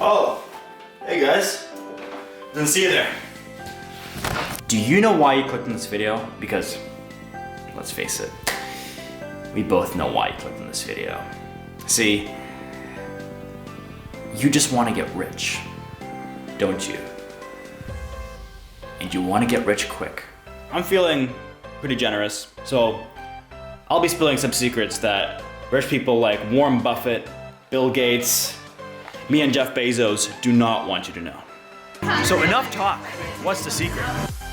Oh, hey guys. Didn't see you there. Do you know why you clicked on this video? Because, let's face it, we both know why you clicked on this video. See, you just want to get rich, don't you? And you want to get rich quick. I'm feeling pretty generous, so I'll be spilling some secrets that rich people like Warren Buffett, Bill Gates, me and Jeff Bezos do not want you to know. So enough talk. What's the secret?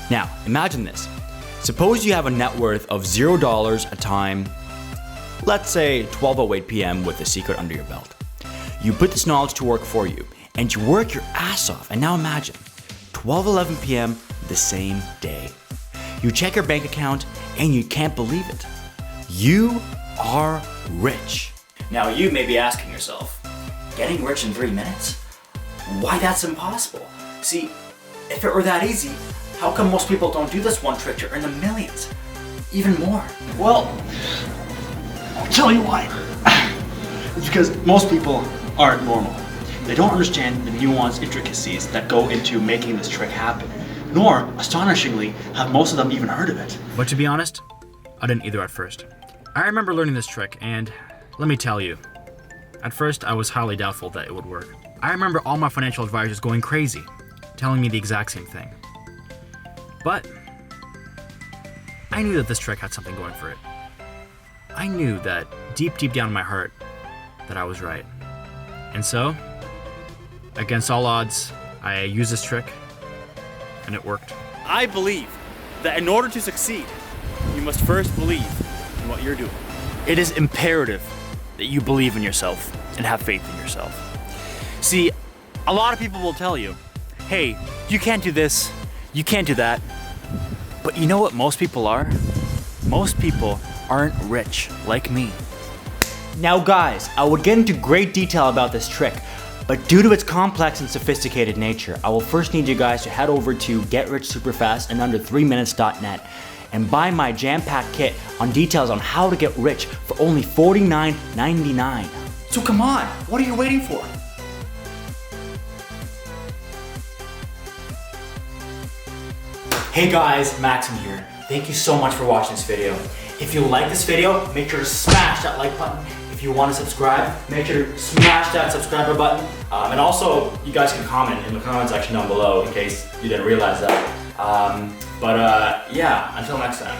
Now, imagine this. Suppose you have a net worth of $0 a time, let's say 12:08 p.m. with a secret under your belt. You put this knowledge to work for you, and you work your ass off. And now imagine, 12:11 p.m. the same day. You check your bank account, and you can't believe it. You are rich. Now you may be asking yourself, getting rich in 3 minutes? Why, that's impossible. See, if it were that easy, how come most people don't do this one trick to earn the millions? Even more. Well, I'll tell you why. It's because most people aren't normal. They don't understand the nuanced intricacies that go into making this trick happen, nor, astonishingly, have most of them even heard of it. But to be honest, I didn't either at first. I remember learning this trick, and let me tell you, at first I was highly doubtful that it would work. I remember all my financial advisors going crazy, telling me the exact same thing. But I knew that this trick had something going for it. I knew that deep down in my heart that I was right. And so, against all odds, I used this trick, and it worked. I believe that in order to succeed, you must first believe in what you're doing. It is imperative that you believe in yourself and have faith in yourself. See, a lot of people will tell you, hey, you can't do this, you can't do that. But you know what most people are? Most people aren't rich like me. Now guys, I would get into great detail about this trick, but due to its complex and sophisticated nature, I will first need you guys to head over to GetRichSuperFastInUnder3Minutes.net and buy my jam-packed kit on details on how to get rich for only $49.99. So come on, what are you waiting for? Hey guys, Maxim here. Thank you so much for watching this video. If you like this video, make sure to smash that like button. If you want to subscribe, make sure to smash that subscriber button. And also, you guys can comment in the comment section down below in case you didn't realize that. Yeah, until next time.